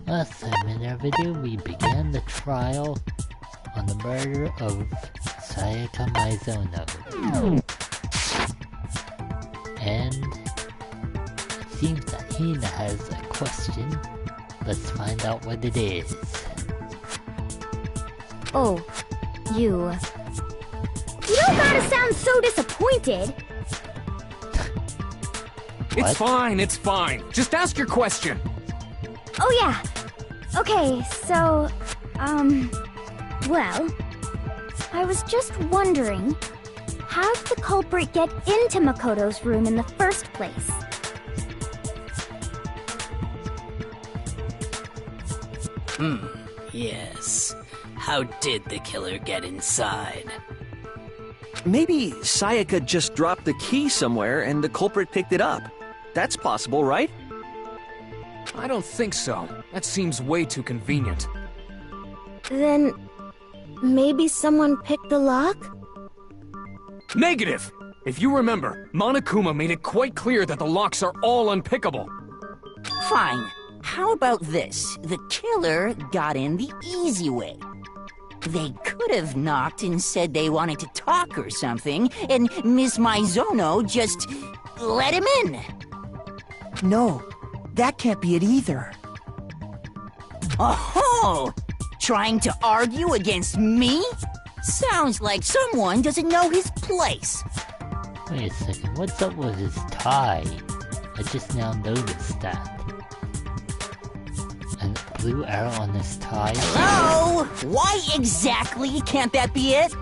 Last time in our video, we began the trial on the murder of Sayaka Mizono. And it seems that Hina has a question. Let's find out what it is. Oh, you... You don't gotta sound so disappointed! It's fine. Just ask your question. Oh yeah. Okay, so... Well... I was just wondering... How did the culprit get into Makoto's room in the first place? Yes. How did the killer get inside? Maybe Sayaka just dropped the key somewhere and the culprit picked it up. That's possible, right? I don't think so. That seems way too convenient. Then... Maybe someone picked the lock? Negative! If you remember, Monokuma made it quite clear that the locks are all unpickable. Fine. How about this? The killer got in the easy way. They could have knocked and said they wanted to talk or something, and Miss Mizono just let him in. No, that can't be it either. Oh! Trying to argue against me? Sounds like someone doesn't know his place. Wait a second, what's up with his tie? I just now noticed that. And a blue arrow on his tie? Hello? Why exactly can't that be it?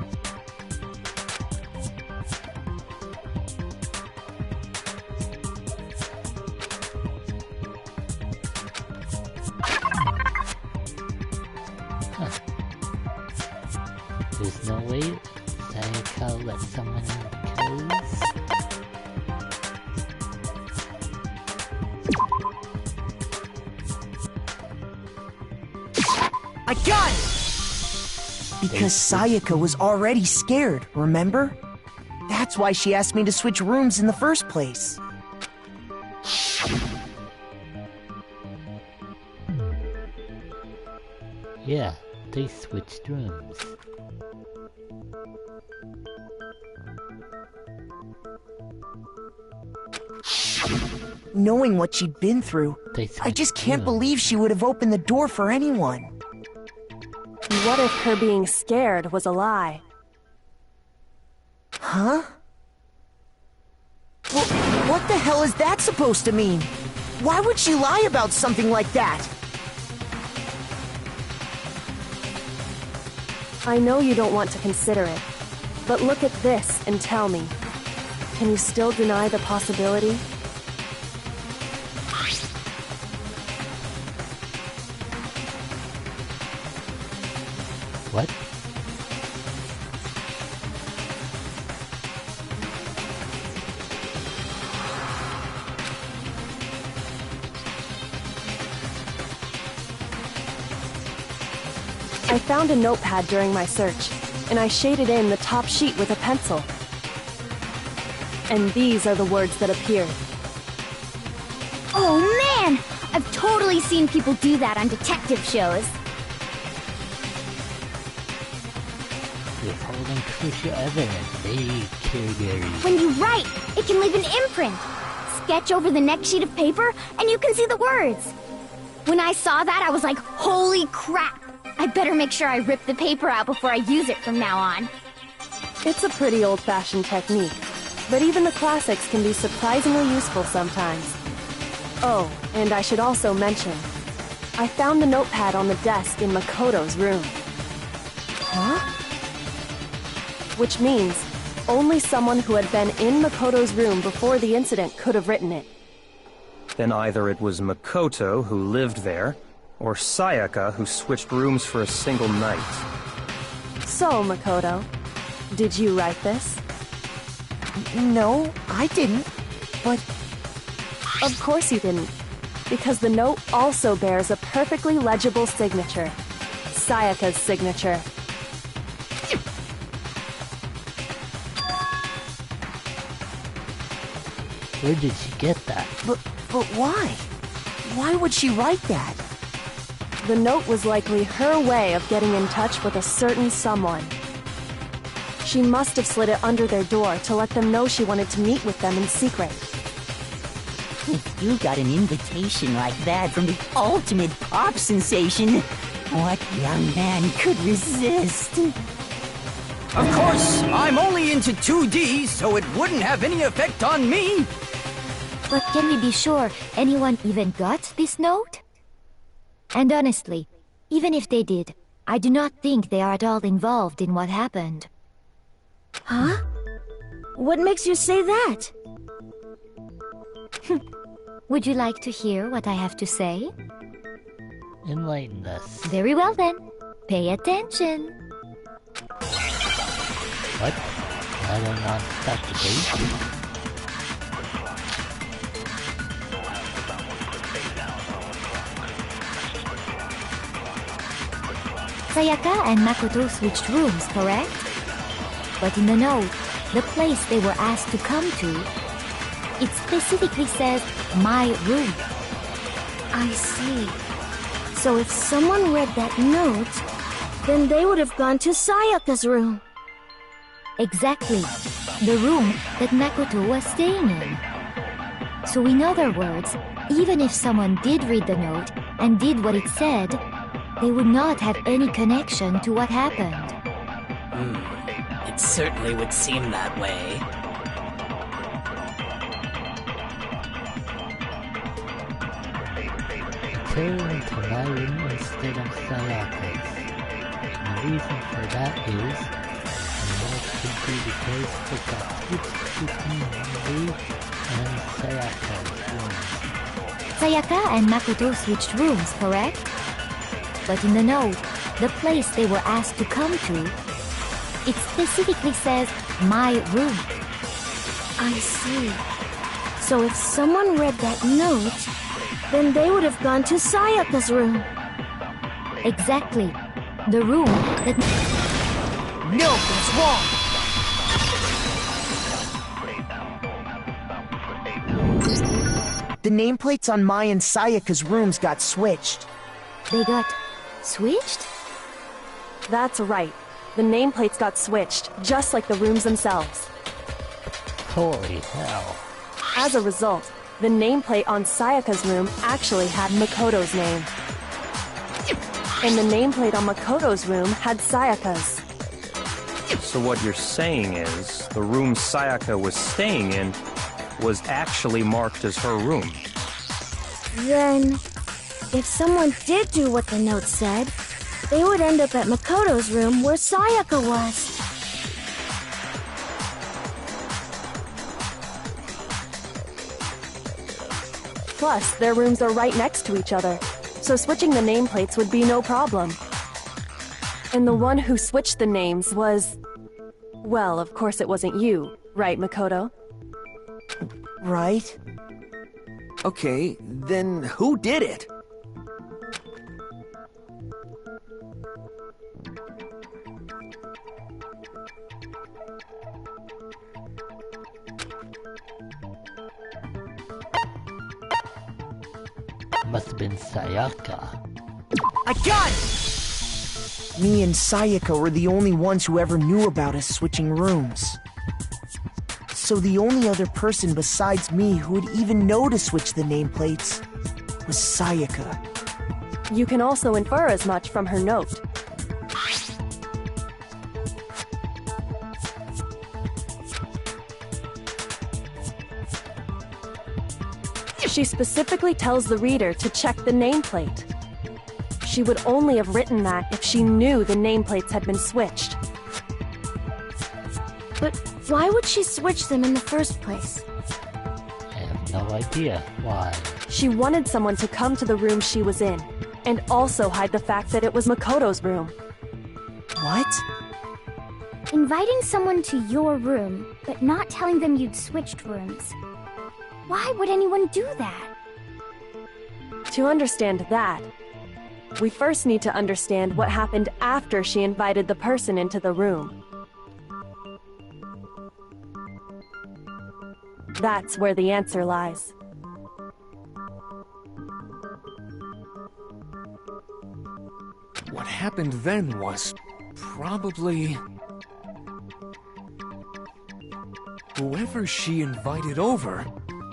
There's no way Sayaka let someone in because... I got it! Because Sayaka was already scared, remember? That's why she asked me to switch rooms in the first place. Yeah, they switched rooms. Knowing what she'd been through, They I just switched can't rooms. believe she would have opened the door for anyone. What if her being scared was a lie? Huh? What the hell is that supposed to mean? Why would she lie about something like that? I know you don't want to consider it, but look at this and tell me. Can you still deny the possibility? What? I found a notepad during my search, and I shaded in the top sheet with a pencil. And these are the words that appeared. Oh man! I've totally seen people do that on detective shows. Withholding crucial evidence. They Kirigiri. When you write, it can leave an imprint. Sketch over the next sheet of paper, and you can see the words. When I saw that, I was like, holy crap! I better make sure I rip the paper out before I use it from now on. It's a pretty old-fashioned technique, but even the classics can be surprisingly useful sometimes. Oh, and I should also mention, I found the notepad on the desk in Makoto's room. Huh? Which means, only someone who had been in Makoto's room before the incident could have written it. Then either it was Makoto who lived there, or Sayaka who switched rooms for a single night. So, Makoto, did you write this? No, I didn't. But Of course you didn't, because the note also bears a perfectly legible signature. Sayaka's signature. Where did she get that? But why? Why would she write that? The note was likely her way of getting in touch with a certain someone. She must have slid it under their door to let them know she wanted to meet with them in secret. If you got an invitation like that from the ultimate pop sensation, what young man could resist? Of course, I'm only into 2D, so it wouldn't have any effect on me. But can we be sure anyone even got this note? And honestly, even if they did, I do not think they are at all involved in what happened. Huh? What makes you say that? Would you like to hear what I have to say? Enlighten us. Very well then. Pay attention. What? I don't know if that's the case. Sayaka and Makoto switched rooms, correct? But in the note, the place they were asked to come to, it specifically says, my room. I see. So if someone read that note, then they would have gone to Sayaka's room. Exactly. The room that Makoto was staying in. So in other words, even if someone did read the note and did what it said, they would not have any connection to what happened. It certainly would seem that way. Return to my room instead of Sayaka's. And the reason for that is, it could be because they got switched between me and Sayaka's rooms. Sayaka and Makoto switched rooms, correct? But in the note, the place they were asked to come to, it specifically says, my room. I see. So if someone read that note, then they would have gone to Sayaka's room. Exactly. The room that... No, that's wrong! The nameplates on Mai and Sayaka's rooms got switched. They got... switched? That's right. The nameplates got switched, just like the rooms themselves. Holy hell. As a result, the nameplate on Sayaka's room actually had Makoto's name. And the nameplate on Makoto's room had Sayaka's. So what you're saying is, the room Sayaka was staying in was actually marked as her room. Then, if someone did do what the note said, they would end up at Makoto's room where Sayaka was. Plus, their rooms are right next to each other, so switching the nameplates would be no problem. And the one who switched the names was... well, of course it wasn't you, right, Makoto? Right? Okay, then who did it? Must have been Sayaka. I got it! Me and Sayaka were the only ones who ever knew about us switching rooms. So the only other person besides me who would even know to switch the nameplates was Sayaka. You can also infer as much from her note. She specifically tells the reader to check the nameplate. She would only have written that if she knew the nameplates had been switched. But why would she switch them in the first place? I have no idea why. She wanted someone to come to the room she was in, and also hide the fact that it was Makoto's room. What? Inviting someone to your room, but not telling them you'd switched rooms. Why would anyone do that? To understand that, we first need to understand what happened after she invited the person into the room. That's where the answer lies. What happened then was probably whoever she invited over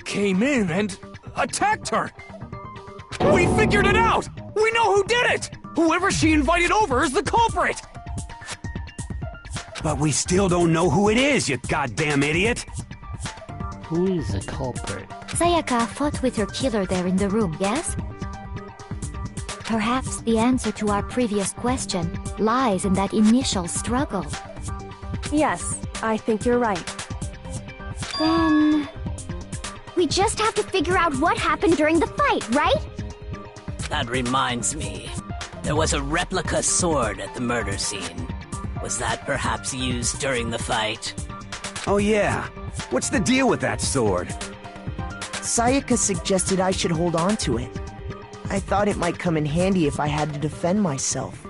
came in and attacked her. We figured it out! We know who did it! Whoever she invited over is the culprit! But we still don't know who it is, you goddamn idiot! Who is the culprit? Sayaka fought with her killer there in the room, yes? Perhaps the answer to our previous question lies in that initial struggle. Yes, I think you're right. Then... we just have to figure out what happened during the fight, right? That reminds me. There was a replica sword at the murder scene. Was that perhaps used during the fight? Oh yeah. What's the deal with that sword? Sayaka suggested I should hold on to it. I thought it might come in handy if I had to defend myself.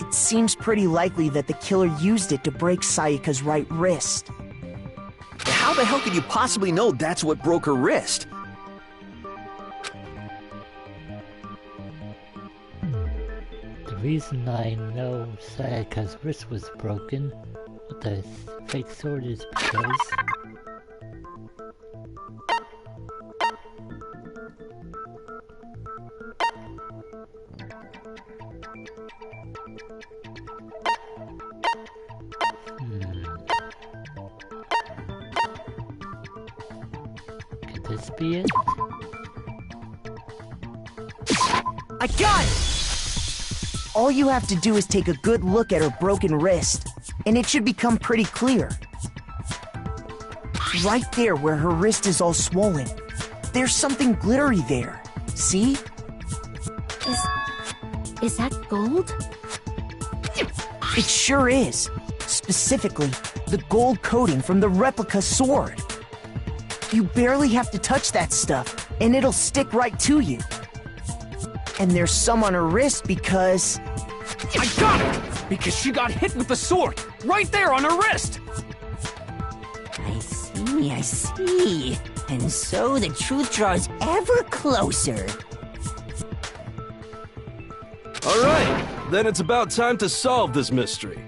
It seems pretty likely that the killer used it to break Sayaka's right wrist. How the hell could you possibly know that's what broke her wrist? The reason I know Sayaka's wrist was broken with the fake sword is because could this be it? I got it! All you have to do is take a good look at her broken wrist, and it should become pretty clear. Right there where her wrist is all swollen, there's something glittery there. See? Is that gold? It sure is. Specifically, the gold coating from the replica sword. You barely have to touch that stuff, and it'll stick right to you. And there's some on her wrist because... I got it! Because she got hit with the sword! Right there on her wrist! I see. And so the truth draws ever closer. Alright, then it's about time to solve this mystery.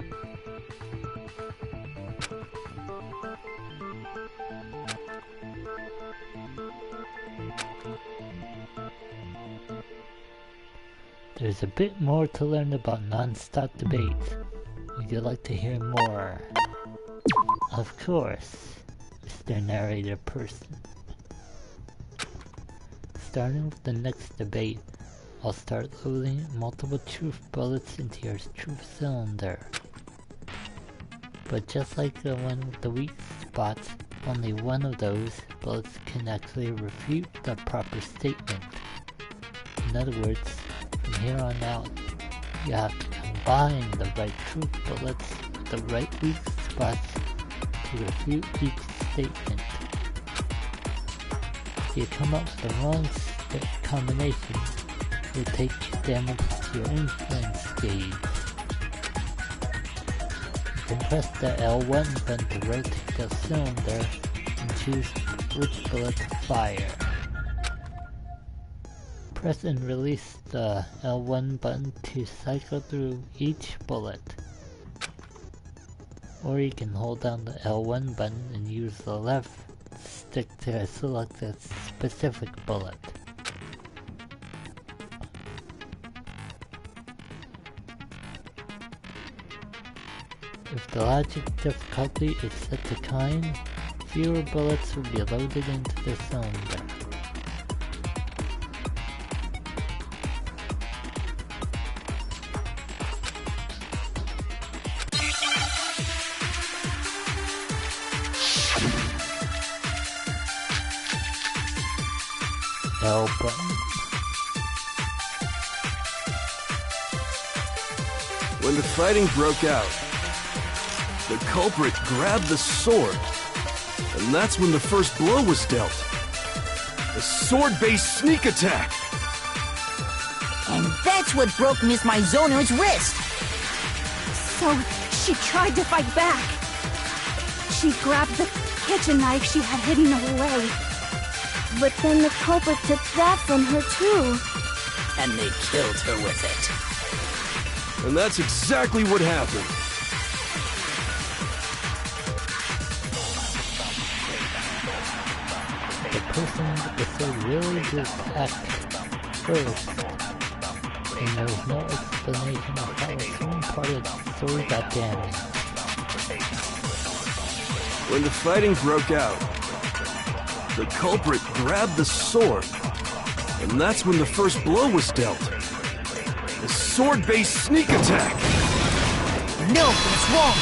There's a bit more to learn about non-stop debate. Would you like to hear more? Of course, Mr. Narrator Person. Starting with the next debate, I'll start loading multiple truth bullets into your truth cylinder. But just like the one with the weak spots, only one of those bullets can actually refute the proper statement. In other words, from here on out, you have to combine the right truth bullets with the right weak spots to refute each statement. If you come up with the wrong combination, you'll take damage to your influence gauge. You can press the L1 button to rotate the cylinder and choose which bullet to fire. Press and release the L1 button to cycle through each bullet. Or you can hold down the L1 button and use the left stick to select a specific bullet. If the logic difficulty is set to kind, fewer bullets will be loaded into the cylinder. L button. When the fighting broke out, the culprit grabbed the sword, and that's when the first blow was dealt. A sword-based sneak attack! And that's what broke Miss Mizono's wrist! So, she tried to fight back. She grabbed the kitchen knife she had hidden away. But then the culprit took that from her too. and they killed her with it. And that's exactly what happened. The person with the sword really did act first, and there was no explanation of how a certain part of the sword got damaged. When the fighting broke out, the culprit grabbed the sword, and that's when the first blow was dealt. The sword-based sneak attack! No, that's wrong!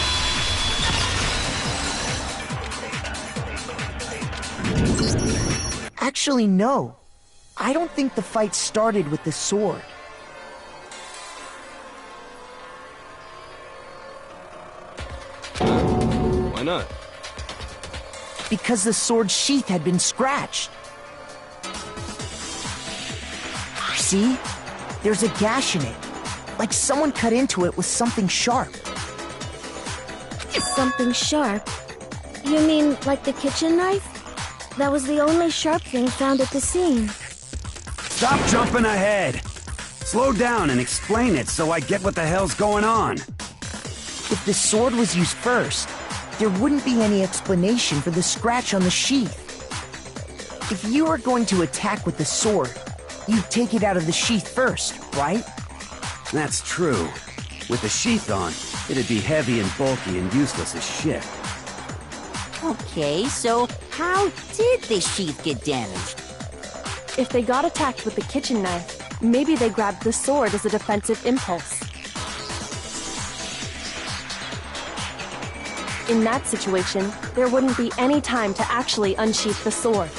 Actually, no. I don't think the fight started with the sword. Why not? Because the sword sheath had been scratched. See? There's a gash in it. Like someone cut into it with something sharp. Something sharp? You mean like the kitchen knife? That was the only sharp thing found at the scene. Stop jumping ahead! Slow down and explain it so I get what the hell's going on. If the sword was used first, there wouldn't be any explanation for the scratch on the sheath. If you were going to attack with the sword, you'd take it out of the sheath first, right? That's true. With the sheath on, it'd be heavy and bulky and useless as shit. Okay, so how did the sheath get damaged? If they got attacked with the kitchen knife, maybe they grabbed the sword as a defensive impulse. In that situation, there wouldn't be any time to actually unsheath the sword.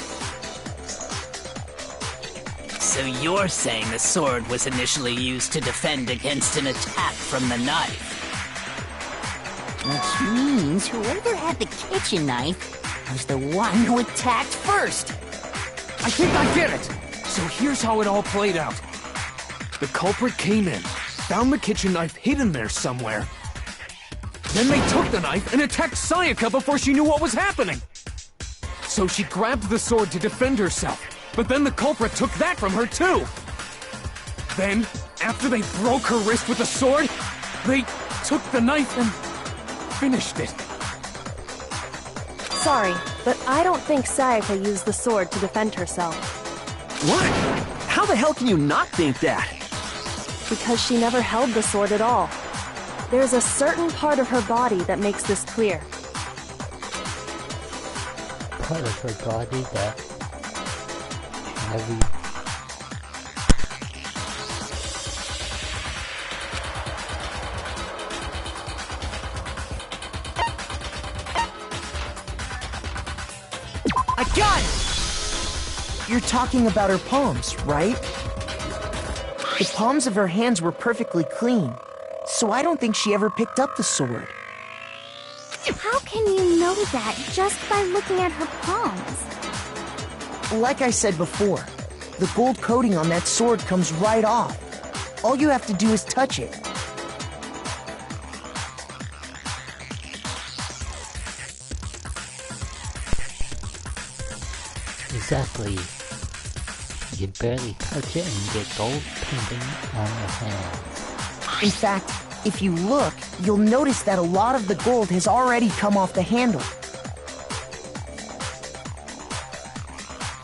So you're saying the sword was initially used to defend against an attack from the knife? Which means whoever had the kitchen knife was the one who attacked first. I think I get it! So here's how it all played out. The culprit came in, found the kitchen knife hidden there somewhere. Then they took the knife and attacked Sayaka before she knew what was happening. So she grabbed the sword to defend herself, but then the culprit took that from her too. Then, after they broke her wrist with the sword, they took the knife and finished it. Sorry, but I don't think Sayaka used the sword to defend herself. What? How the hell can you not think that? Because she never held the sword at all. There's a certain part of her body that makes this clear. Part of her body that never... I got it! You're talking about her palms, right? The palms of her hands were perfectly clean, so I don't think she ever picked up the sword. How can you know that just by looking at her palms? Like I said before, the gold coating on that sword comes right off. All you have to do is touch it. Exactly. You barely touch it and you get gold painting on your hands. In fact, if you look, you'll notice that a lot of the gold has already come off the handle.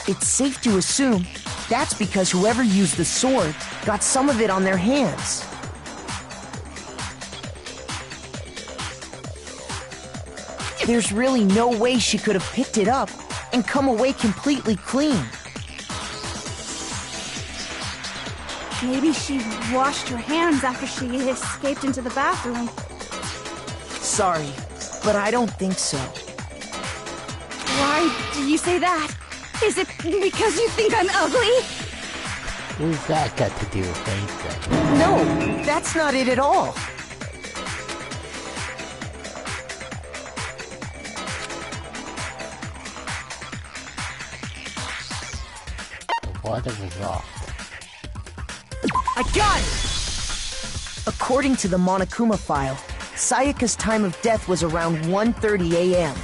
It's safe to assume that's because whoever used the sword got some of it on their hands. There's really no way she could have picked it up and come away completely clean. Maybe she washed her hands after she escaped into the bathroom. Sorry, but I don't think so. Why do you say that? Is it because you think I'm ugly? What's that got to do with anything? No, that's not it at all. The water was off. I got it! According to the Monokuma file, Sayaka's time of death was around 1:30 a.m.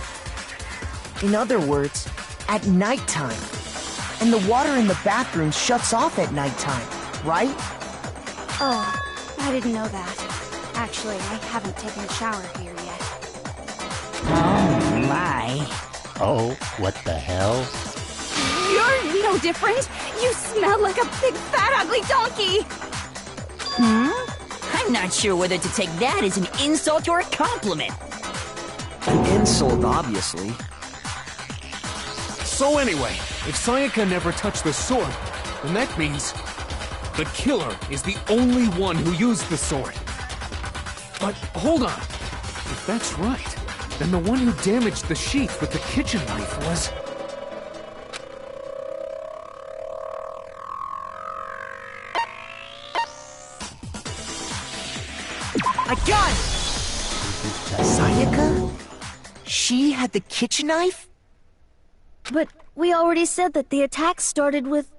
In other words, at nighttime. And the water in the bathroom shuts off at nighttime. right? Oh, I didn't know that. Actually, I haven't taken a shower here yet. Oh, my. Oh, what the hell? You're no different! You smell like a big fat ugly donkey! I'm not sure whether to take that as an insult or a compliment. An insult, obviously. So anyway, if Sayaka never touched the sword, then that means the killer is the only one who used the sword. But hold on. If that's right, then the one who damaged the sheath with the kitchen knife was... I got it! Sayaka? She had the kitchen knife? But we already said that the attack started with...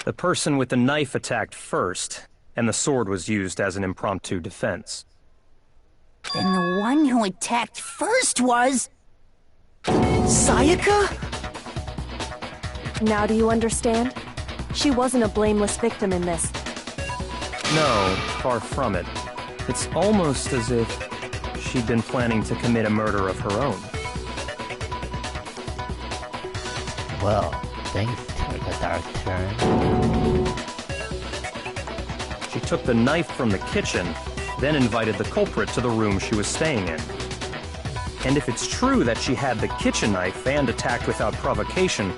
The person with the knife attacked first, and the sword was used as an impromptu defense. Then the one who attacked first was... Sayaka? Now do you understand? She wasn't a blameless victim in this. No, far from it. It's almost as if she'd been planning to commit a murder of her own. Well, things took a dark turn. She took the knife from the kitchen, then invited the culprit to the room she was staying in. And if it's true that she had the kitchen knife and attacked without provocation...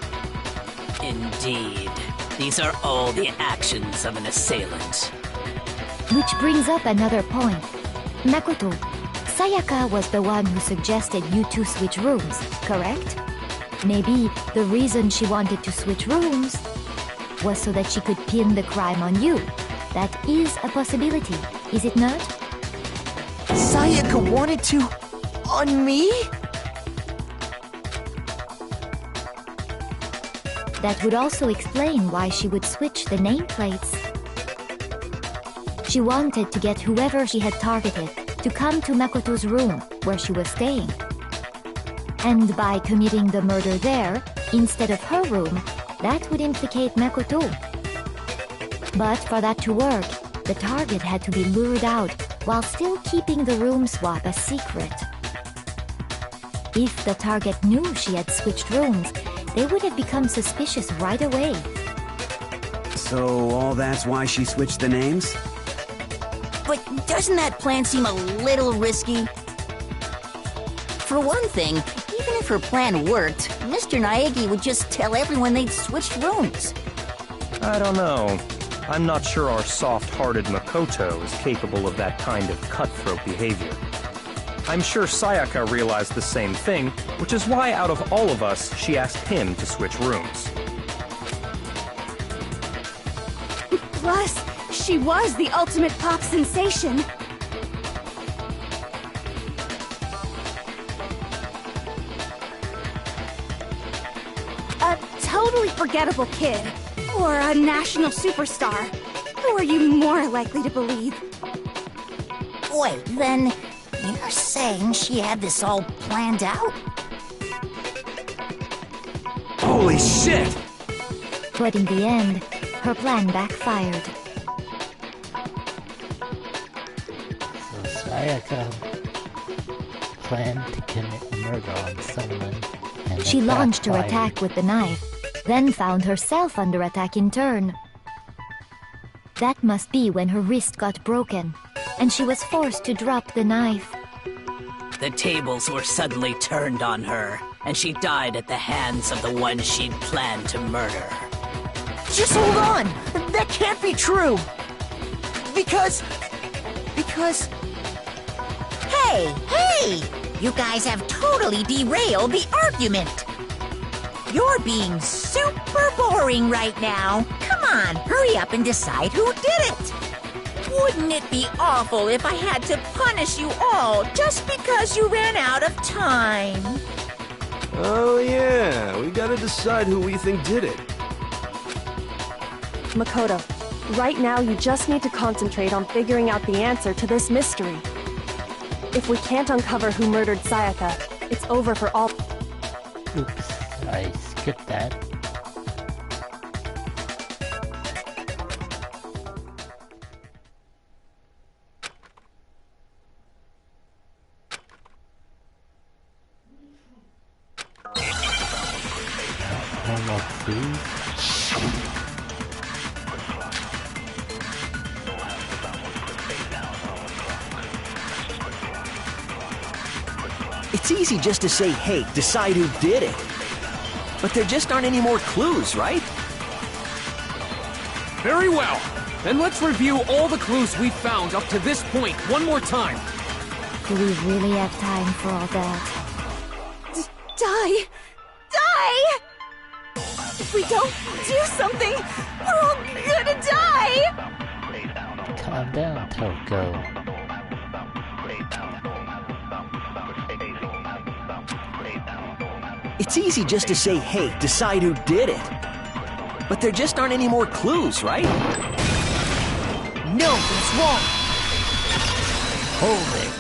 Indeed. These are all the actions of an assailant. Which brings up another point. Makoto, Sayaka was the one who suggested you two switch rooms, correct? Maybe the reason she wanted to switch rooms was so that she could pin the crime on you. That is a possibility, is it not? Sayaka wanted to... on me? That would also explain why she would switch the nameplates. She wanted to get whoever she had targeted to come to Makoto's room where she was staying. And by committing the murder there, instead of her room, that would implicate Makoto. But for that to work, the target had to be lured out while still keeping the room swap a secret. If the target knew she had switched rooms, they would have become suspicious right away. So all that's why she switched the names? But doesn't that plan seem a little risky? For one thing, even if her plan worked, Mr. Naegi would just tell everyone they'd switched rooms. I don't know. I'm not sure our soft-hearted Makoto is capable of that kind of cutthroat behavior. I'm sure Sayaka realized the same thing, which is why out of all of us, she asked him to switch rooms. Plus, she was the ultimate pop sensation. A totally forgettable kid. Or a national superstar. Who are you more likely to believe? Wait, then... you're saying she had this all planned out? Holy shit! But in the end, her plan backfired. So Sayaka planned to commit murder on someone, and She it launched her backfired. attack with the knife, then found herself under attack in turn. That must be when her wrist got broken, and she was forced to drop the knife. The tables were suddenly turned on her, and she died at the hands of the one she'd planned to murder. Just hold on! That can't be true! Because... Hey! You guys have totally derailed the argument! You're being super boring right now. Come on, hurry up and decide who did it! Wouldn't it be awful if I had to punish you all just because you ran out of time? Oh yeah, we gotta decide who we think did it. Makoto, right now you just need to concentrate on figuring out the answer to this mystery. If we can't uncover who murdered Sayaka, it's over for all... Oops, I skipped that. It's easy just to say, hey, decide who did it. But there just aren't any more clues, right? Very well. Then let's review all the clues we've found up to this point one more time. Do we really have time for all that? Die! Die! If we don't do something, we're all gonna die! Calm down, Toko. It's easy just to say, hey, decide who did it. But there just aren't any more clues, right? No, that's wrong. Hold it.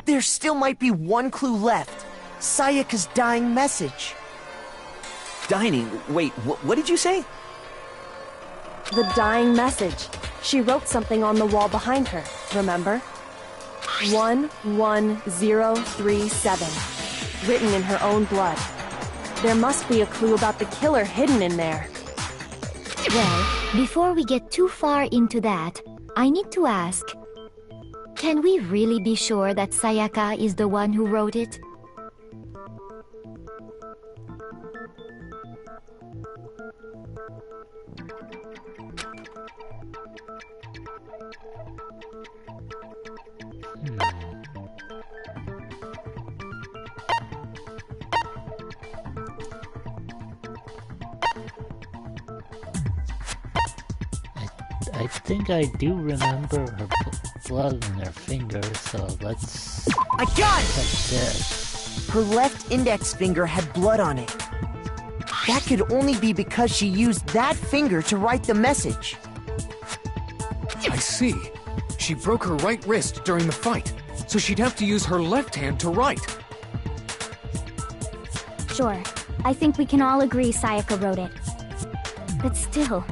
There still might be one clue left. Sayaka's dying message. Dining? Wait, what did you say? The dying message. She wrote something on the wall behind her, remember? 11037. Written in her own blood. There must be a clue about the killer hidden in there. Well, before we get too far into that, I need to ask, can we really be sure that Sayaka is the one who wrote it? I think I do remember her blood on her fingers, so let's... I got it! check this. Her left index finger had blood on it. That could only be because she used that finger to write the message. I see. She broke her right wrist during the fight, so she'd have to use her left hand to write. Sure, I think we can all agree Sayaka wrote it. But still...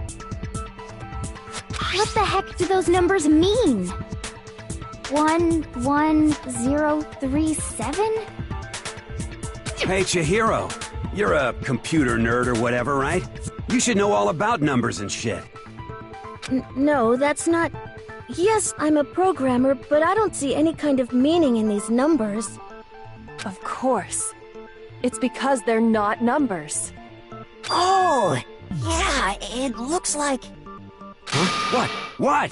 what the heck do those numbers mean? 11037? Hey, Chihiro. You're a computer nerd or whatever, right? You should know all about numbers and shit. No, that's not... Yes, I'm a programmer, but I don't see any kind of meaning in these numbers. Of course. It's because they're not numbers. Oh! Yeah, it looks like... Huh? What?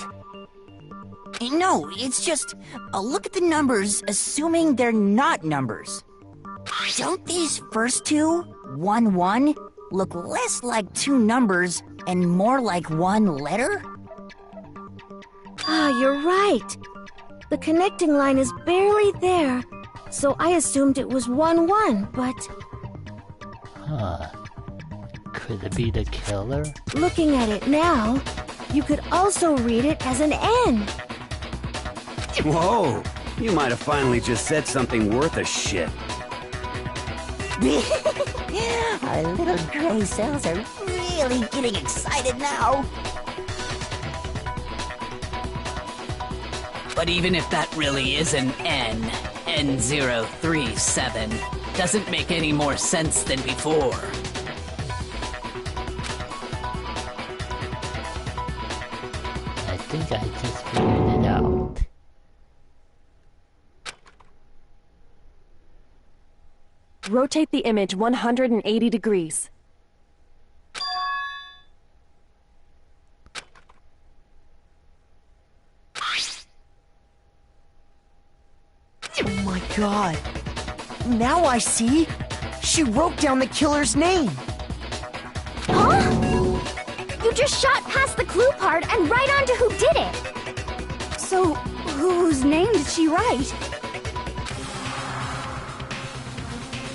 No, it's just... look at the numbers, assuming they're not numbers. Don't these first two, 1-1, look less like two numbers and more like one letter? Ah, you're right. The connecting line is barely there, so I assumed it was 1-1, but... Huh. Could it be the killer? Looking at it now, you could also read it as an N. Whoa! You might have finally just said something worth a shit. Our little gray cells are really getting excited now. But even if that really is an N037, doesn't make any more sense than before. I think I just figured it out. Rotate the image 180 degrees. Oh my god. Now I see. She wrote down the killer's name. Huh? You just shot past the clue part and right onto who did it. So, whose name did she write?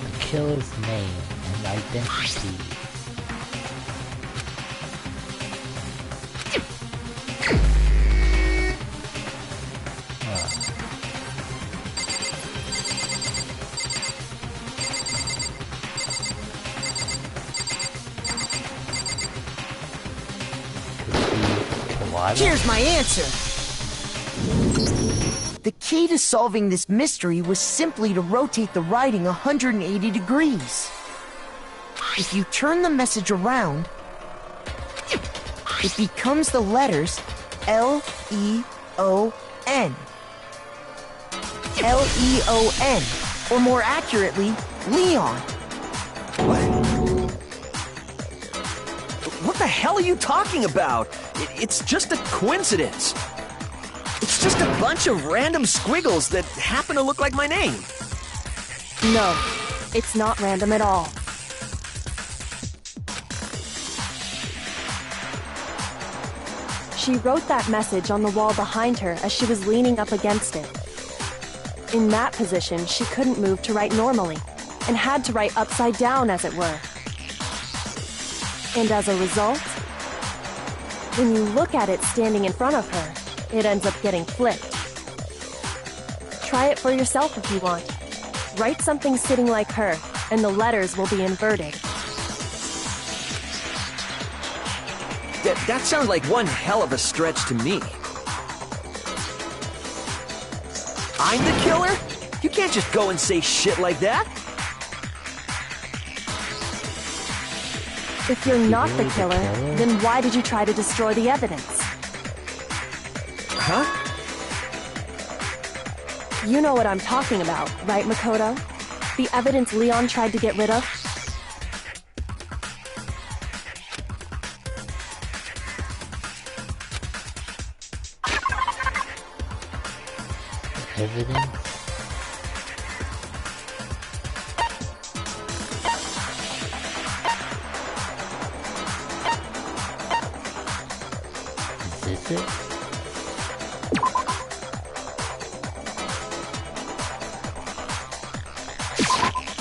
The killer's name and identity. Here's my answer. The key to solving this mystery was simply to rotate the writing 180 degrees. If you turn the message around, it becomes the letters L-E-O-N. Leon. Or more accurately, Leon. What the hell are you talking about? It's just a coincidence. It's just a bunch of random squiggles that happen to look like my name. No, it's not random at all. She wrote that message on the wall behind her as she was leaning up against it. In that position, she couldn't move to write normally, and had to write upside down, as it were. And as a result, when you look at it standing in front of her, it ends up getting flipped. Try it for yourself if you want. Write something sitting like her, and the letters will be inverted. That sounds like one hell of a stretch to me. I'm the killer? You can't just go and say shit like that. If you're not the killer, then why did you try to destroy the evidence? Huh? You know what I'm talking about, right, Makoto? The evidence Leon tried to get rid of? Evidence? Is this it?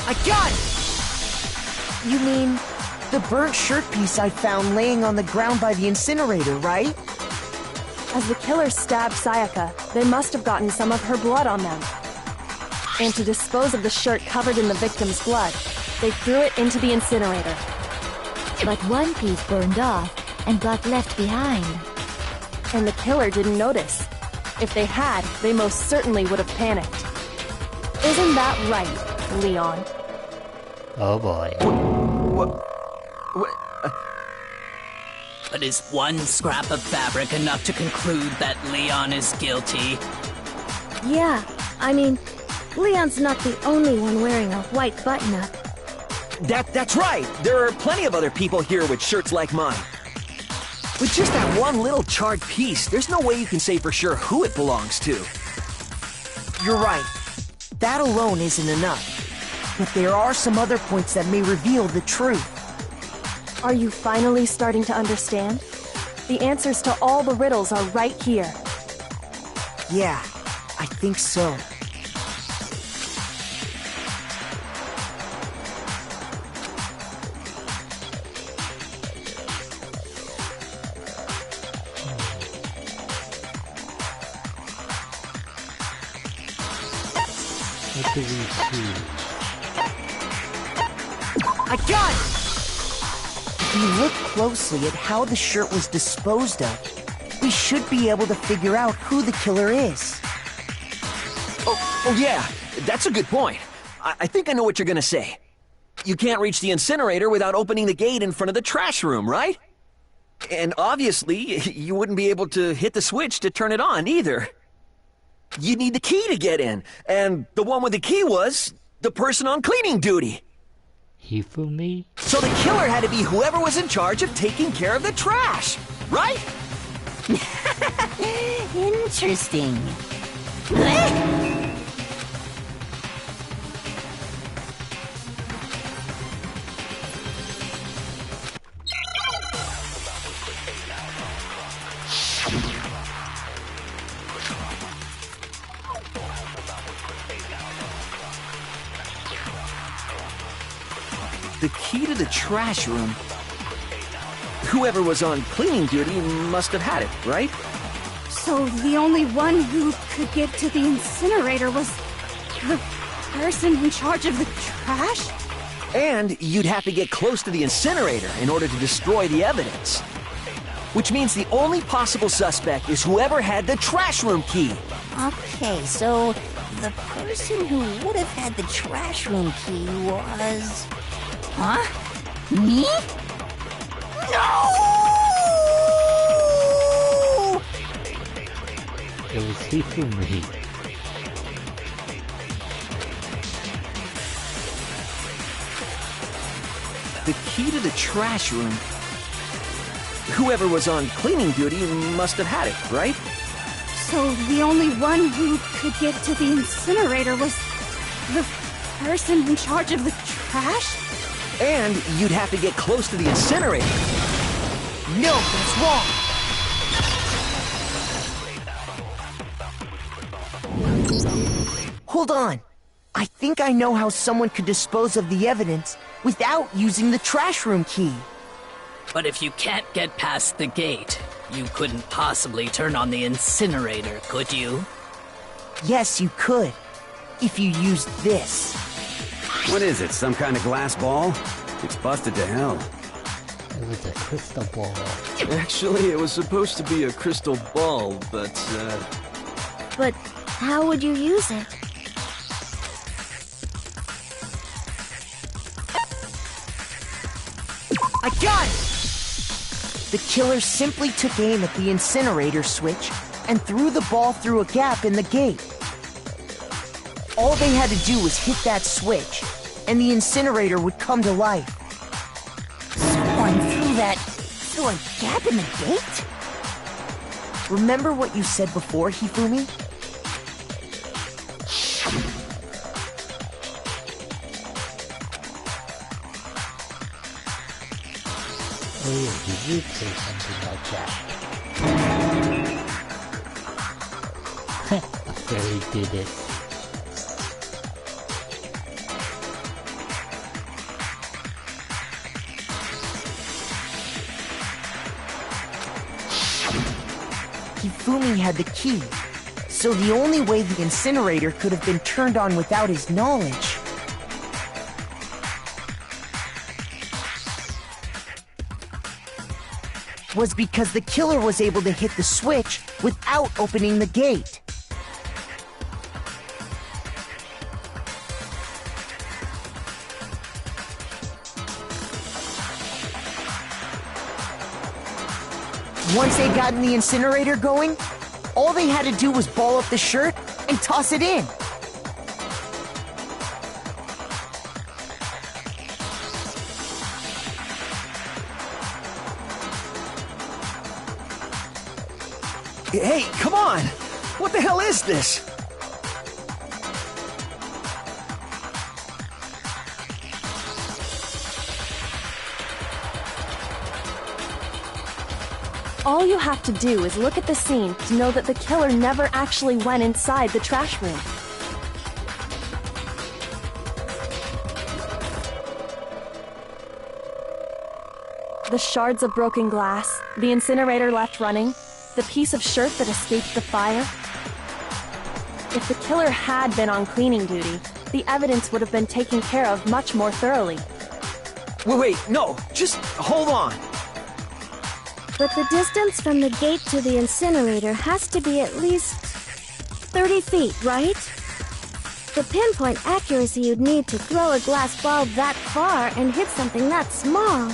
I got it! You mean the burnt shirt piece I found laying on the ground by the incinerator, right? As the killer stabbed Sayaka, they must have gotten some of her blood on them. And to dispose of the shirt covered in the victim's blood, they threw it into the incinerator. But one piece burned off and got left behind. And the killer didn't notice. If they had, they most certainly would have panicked. Isn't that right, Leon? Oh boy. What? But is one scrap of fabric enough to conclude that Leon is guilty? Yeah, I mean, Leon's not the only one wearing a white button-up. That's right. There are plenty of other people here with shirts like mine. With just that one little charred piece, there's no way you can say for sure who it belongs to. You're right. That alone isn't enough. But there are some other points that may reveal the truth. Are you finally starting to understand? The answers to all the riddles are right here. Yeah, I think so. What do we see? I got it! If you look closely at how the shirt was disposed of, we should be able to figure out who the killer is. Oh yeah, that's a good point. I think I know what you're gonna say. You can't reach the incinerator without opening the gate in front of the trash room, right? And obviously, you wouldn't be able to hit the switch to turn it on either. You need the key to get in, and the one with the key was the person on cleaning duty. Hifumi? So the killer had to be whoever was in charge of taking care of the trash, right? Interesting. The key to the trash room. Whoever was on cleaning duty must have had it, right? So the only one who could get to the incinerator was the person in charge of the trash? And you'd have to get close to the incinerator in order to destroy the evidence. Which means the only possible suspect is whoever had the trash room key. Okay, so the person who would have had the trash room key was... Huh? Me? No! It was Hifumi. The key to the trash room. Whoever was on cleaning duty must have had it, right? So the only one who could get to the incinerator was the person in charge of the trash? And you'd have to get close to the incinerator. No, that's wrong. Hold on. I think I know how someone could dispose of the evidence without using the trash room key. But if you can't get past the gate, you couldn't possibly turn on the incinerator, could you? Yes, you could. If you used this. What is it, some kind of glass ball? It's busted to hell. It was a crystal ball. Actually, it was supposed to be a crystal ball, but, But how would you use it? I got it! The killer simply took aim at the incinerator switch and threw the ball through a gap in the gate. All they had to do was hit that switch, and the incinerator would come to life. Someone threw a gap in the gate? Remember what you said before, Hifumi? Oh yeah, he did say something like that. After he did it. Hifumi had the key, so the only way the incinerator could have been turned on without his knowledge was because the killer was able to hit the switch without opening the gate. Once they got in the incinerator going, all they had to do was ball up the shirt and toss it in. Hey, come on! What the hell is this? All you have to do is look at the scene to know that the killer never actually went inside the trash room. The shards of broken glass, the incinerator left running, the piece of shirt that escaped the fire. If the killer had been on cleaning duty, the evidence would have been taken care of much more thoroughly. Wait, no, just hold on. But the distance from the gate to the incinerator has to be at least 30 feet, right? The pinpoint accuracy you'd need to throw a glass ball that far and hit something that small.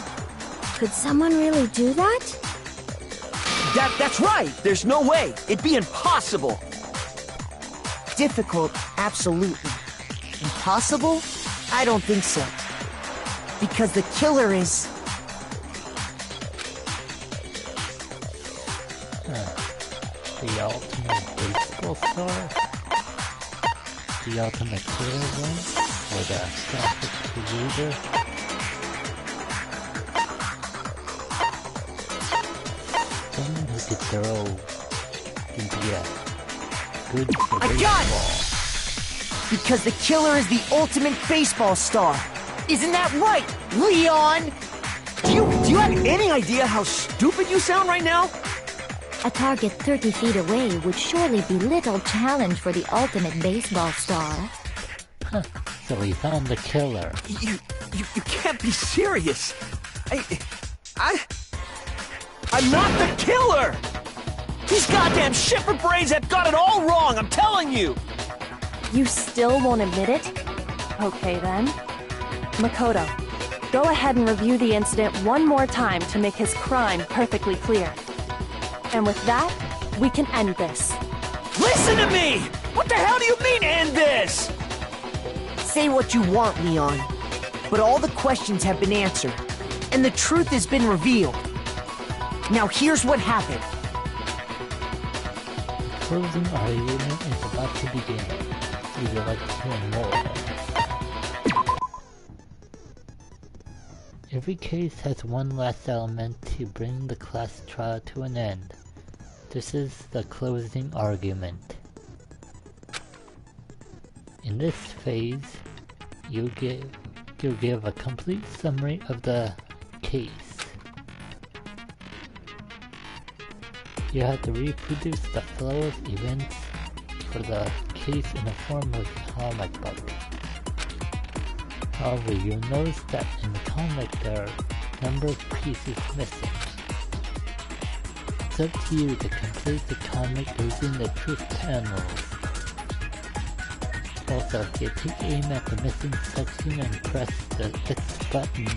Could someone really do that? That's right! There's no way! It'd be impossible! Difficult, absolutely. Impossible? I don't think so. Because the killer is... The ultimate baseball star? The ultimate killer one? Or the graphic creator? Someone who could throw would be a good for I got it! Because the killer is the ultimate baseball star. Isn't that right, Leon? Do you have any idea how stupid you sound right now? A target 30 feet away would surely be little challenge for the ultimate baseball star. Huh. So we found the killer. You can't be serious. I'm not the killer! These goddamn shipper brains have got it all wrong, I'm telling you! You still won't admit it? Okay then. Makoto, go ahead and review the incident one more time to make his crime perfectly clear. And with that, we can end this. Listen to me! What the hell do you mean, end this? Say what you want, Leon. But all the questions have been answered, and the truth has been revealed. Now here's what happened. The closing argument is about to begin. Would you like to hear more? Every case has one last element to bring the class trial to an end. This is the closing argument. In this phase, you'll give a complete summary of the case. You have to reproduce the flow of events for the case in the form of a comic book. However, you'll notice that in the comic there are a number of pieces missing. It's up to you to complete the comic using the truth panels. Also, if you take aim at the missing section and press the X button,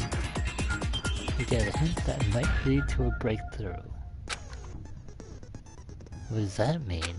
you get a hint that might lead to a breakthrough. What does that mean?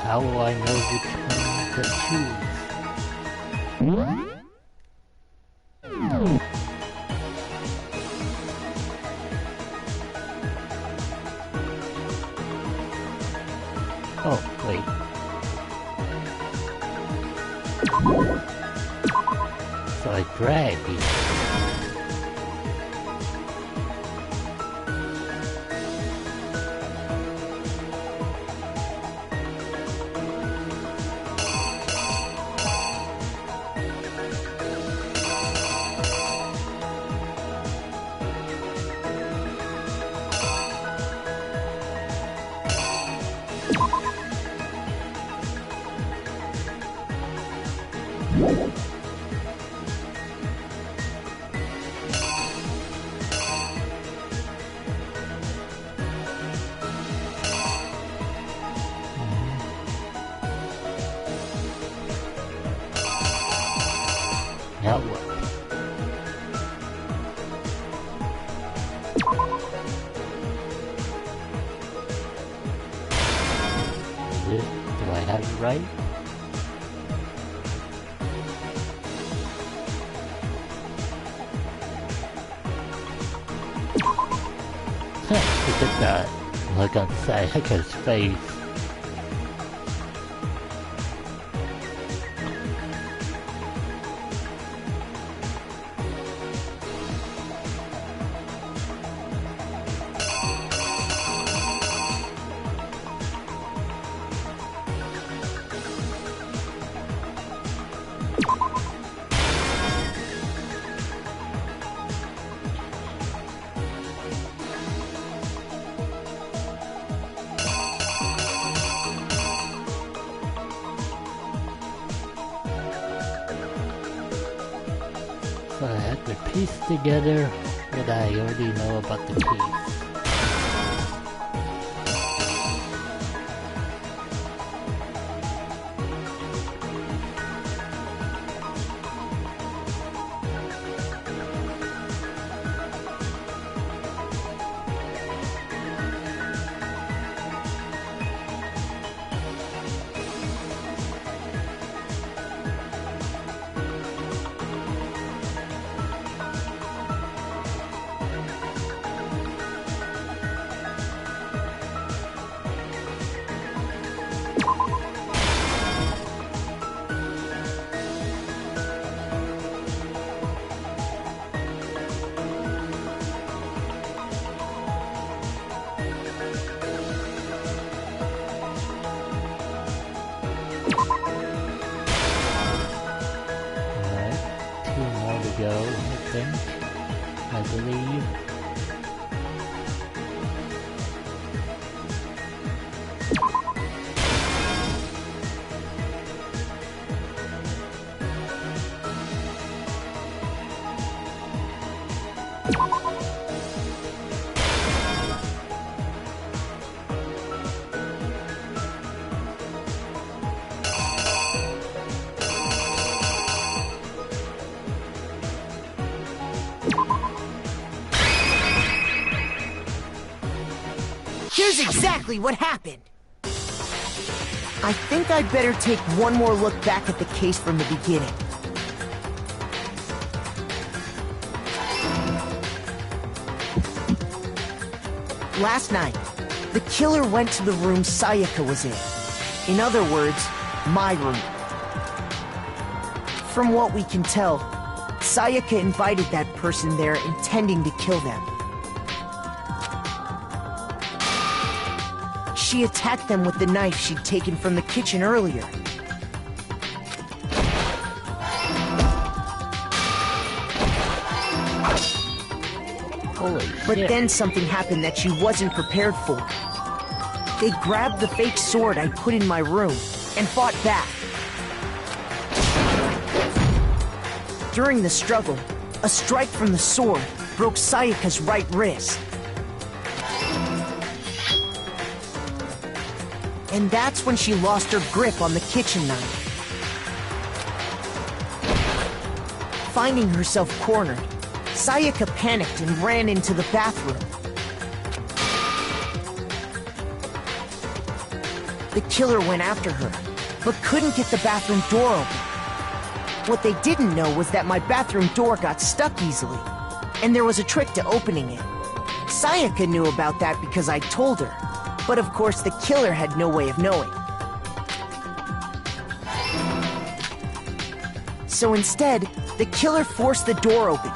How will I know which one to choose? Oh, wait. So I drag these. Now what? Do I have it right? Look at that look on Sayaka's face. So I had to piece together what I already know about the case. Go, I think. I believe. Here's exactly what happened. I think I'd better take one more look back at the case from the beginning. Last night, the killer went to the room Sayaka was in. In other words, my room. From what we can tell, Sayaka invited that person there intending to kill them. She attacked them with the knife she'd taken from the kitchen earlier. But then something happened that she wasn't prepared for. They grabbed the fake sword I put in my room and fought back. During the struggle, a strike from the sword broke Sayaka's right wrist. And that's when she lost her grip on the kitchen knife. Finding herself cornered, Sayaka panicked and ran into the bathroom. The killer went after her, but couldn't get the bathroom door open. What they didn't know was that my bathroom door got stuck easily, and there was a trick to opening it. Sayaka knew about that because I told her. But of course, the killer had no way of knowing. So instead, the killer forced the door open,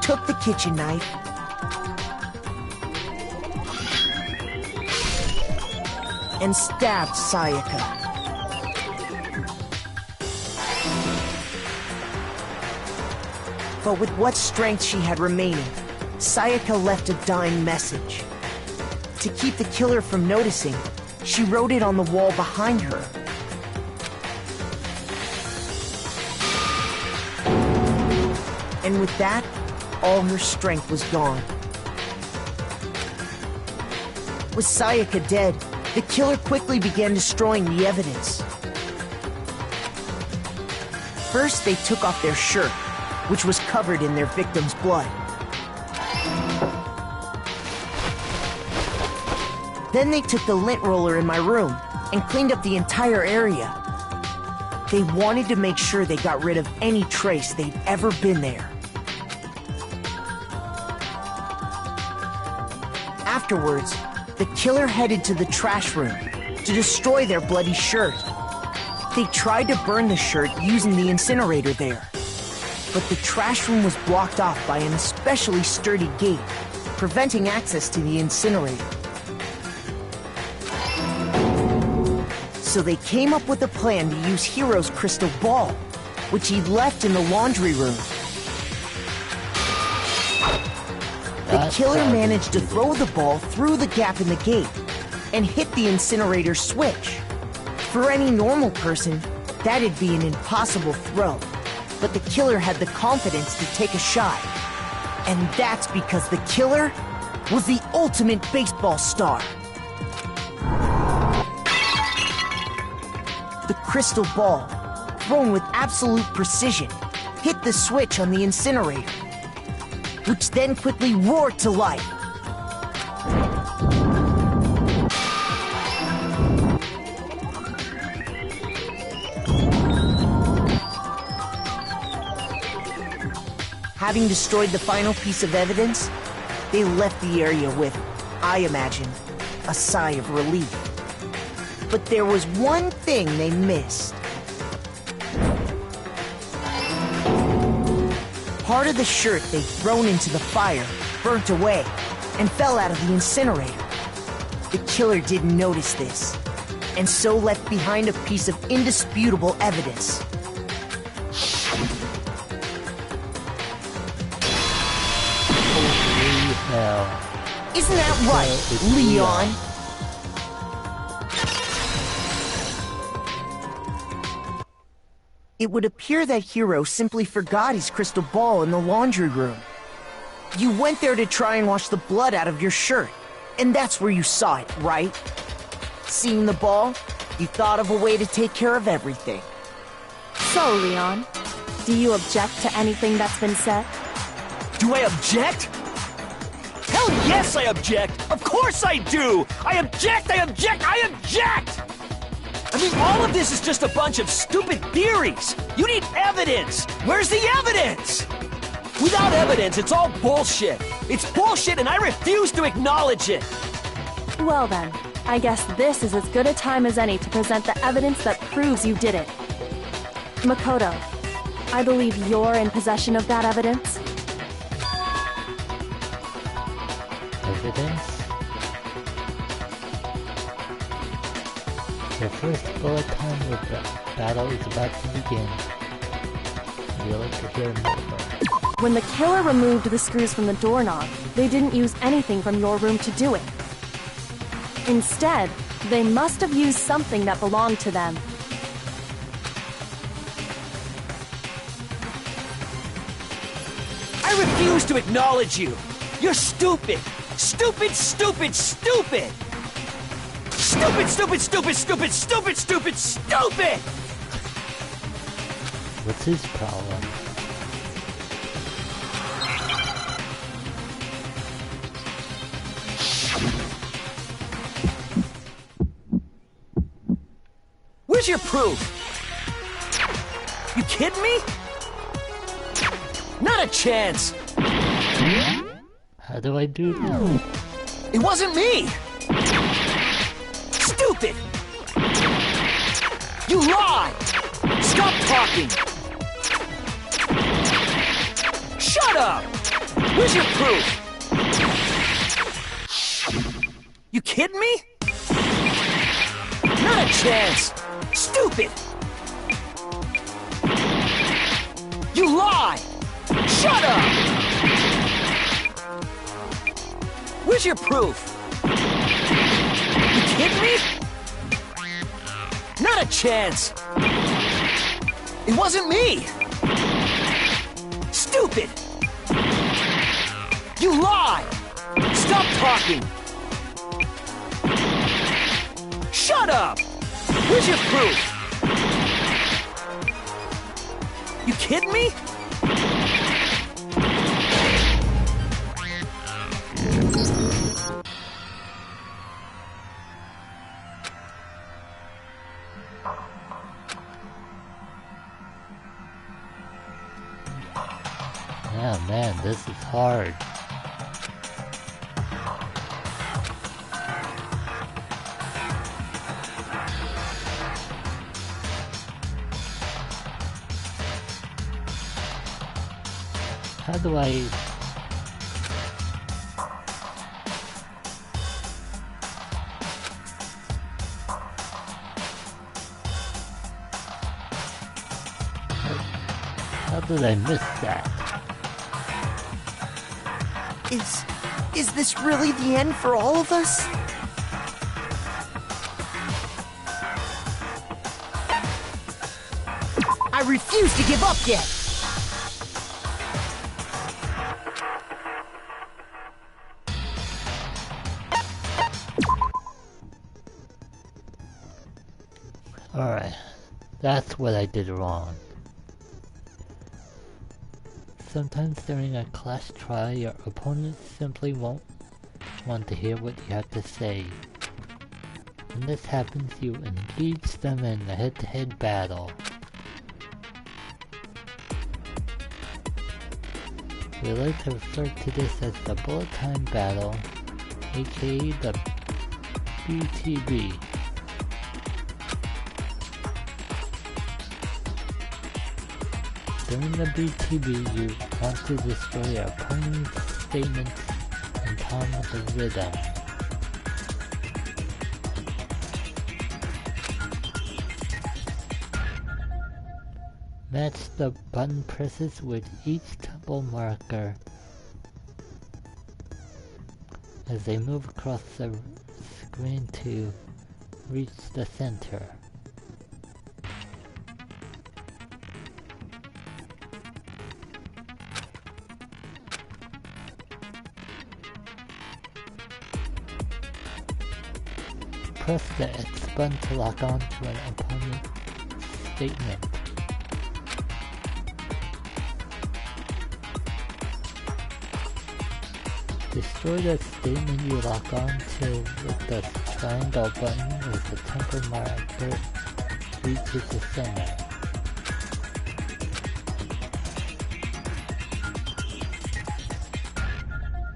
took the kitchen knife, and stabbed Sayaka. But with what strength she had remaining, Sayaka left a dying message. To keep the killer from noticing, she wrote it on the wall behind her. And with that, all her strength was gone. With Sayaka dead, the killer quickly began destroying the evidence. First, they took off their shirt, which was covered in their victim's blood. Then they took the lint roller in my room and cleaned up the entire area. They wanted to make sure they got rid of any trace they'd ever been there. Afterwards, the killer headed to the trash room to destroy their bloody shirt. They tried to burn the shirt using the incinerator there, but the trash room was blocked off by an especially sturdy gate, preventing access to the incinerator. So they came up with a plan to use Hiro's crystal ball, which he'd left in the laundry room. The killer managed to throw the ball through the gap in the gate and hit the incinerator switch. For any normal person, that'd be an impossible throw, but the killer had the confidence to take a shot. And that's because the killer was the ultimate baseball star. The crystal ball, thrown with absolute precision, hit the switch on the incinerator, which then quickly roared to life. Having destroyed the final piece of evidence, they left the area with, I imagine, a sigh of relief. But there was one thing they missed. Part of the shirt they'd thrown into the fire burnt away and fell out of the incinerator. The killer didn't notice this, and so left behind a piece of indisputable evidence. Isn't that right, Leon? It would appear that Hiro simply forgot his crystal ball in the laundry room. You went there to try and wash the blood out of your shirt. And that's where you saw it, right? Seeing the ball, you thought of a way to take care of everything. So, Leon, do you object to anything that's been said? Do I object? Hell yes, I object! Of course I do! I object! I object! I object! I mean, all of this is just a bunch of stupid theories! You need evidence! Where's the evidence? Without evidence, it's all bullshit! It's bullshit and I refuse to acknowledge it! Well then, I guess this is as good a time as any to present the evidence that proves you did it. Makoto, I believe you're in possession of that evidence. Evidence? The first bullet time with the battle is about to begin. We'd like to hear more. When the killer removed the screws from the doorknob, they didn't use anything from your room to do it. Instead, they must have used something that belonged to them. I refuse to acknowledge you! You're stupid! Stupid, stupid, stupid! Stupid, stupid, stupid, stupid, stupid, stupid, stupid! What's his problem? Where's your proof? You kidding me? Not a chance! How do I do that? It wasn't me! Stupid! You lie! Stop talking! Shut up! Where's your proof? You kidding me? Not a chance! Stupid! You lie! Shut up! Where's your proof? You kidding me? Not a chance! It wasn't me! Stupid! You lie! Stop talking! Shut up! Where's your proof? You kidding me? Yeah, man, this is hard. How do I... How did I miss that? Is this really the end for all of us? I refuse to give up yet! Alright, that's what I did wrong. Sometimes during a class trial, your opponent simply won't want to hear what you have to say. When this happens, you engage them in a head-to-head battle. We like to refer to this as the bullet time battle, aka the BTB. During the BTB, you want to destroy your opponent's statements in time with the rhythm. Match the button presses with each tempo marker as they move across the screen to reach the center. press the X button to lock on to an opponent's statement. Destroy the statement you lock on to with the triangle button as the temple marker reaches the center.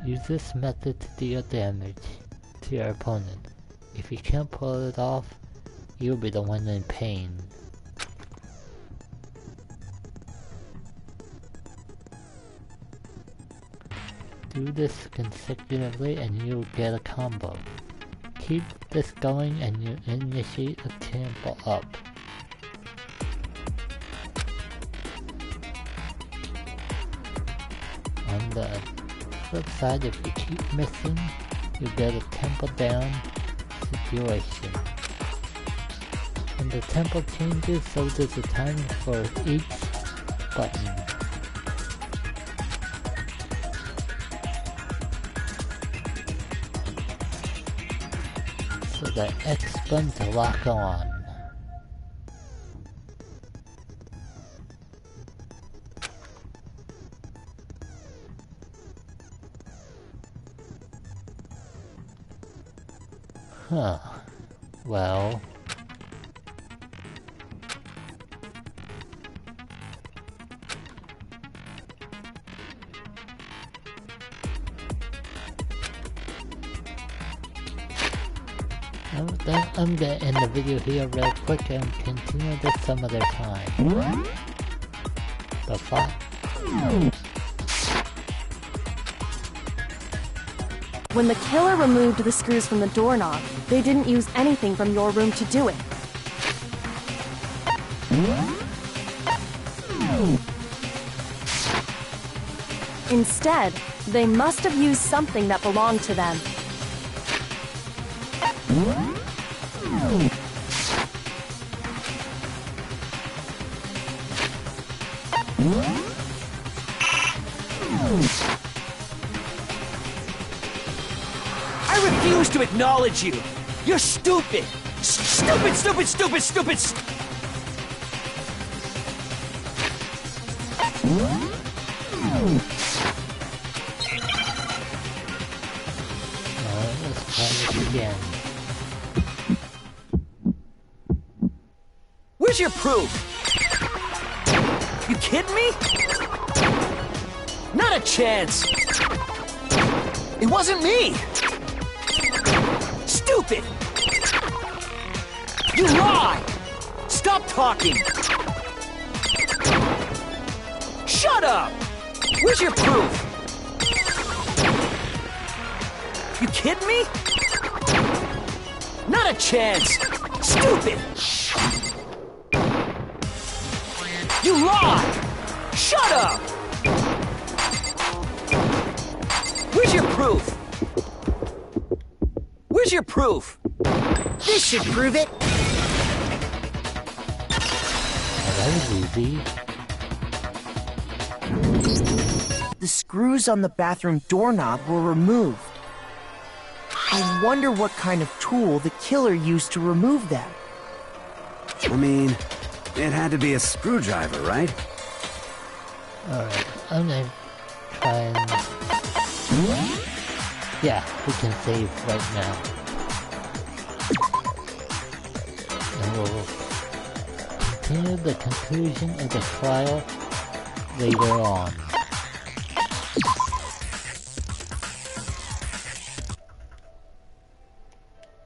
Use this method to deal damage to your opponent. If you can't pull it off, you'll be the one in pain. Do this consecutively and you'll get a combo. Keep this going and you initiate a tempo up. On the flip side, if you keep missing, you get a tempo down situation. When the tempo changes, so does the timing for each button. So the X button to lock on. Huh. Well... I'm gonna end the video here real quick and continue this some other time. The fuck? When the killer removed the screws from the doorknob, they didn't use anything from your room to do it. Instead, they must have used something that belonged to them. I refuse to acknowledge you! You're stupid! Stupid, stupid, stupid, stupid! Let's try this again. Where's your proof? You kidding me? Not a chance! It wasn't me! Stupid! You lie! Stop talking! Shut up! Where's your proof? You kidding me? Not a chance! Stupid! You lie! Shut up! Where's your proof? Where's your proof? This should prove it! That was easy. The screws on the bathroom doorknob were removed. I wonder what kind of tool the killer used to remove them. I mean, it had to be a screwdriver, right? Alright, I'm gonna try and... Yeah, we can save right now. And we'll continue the conclusion of the trial later on.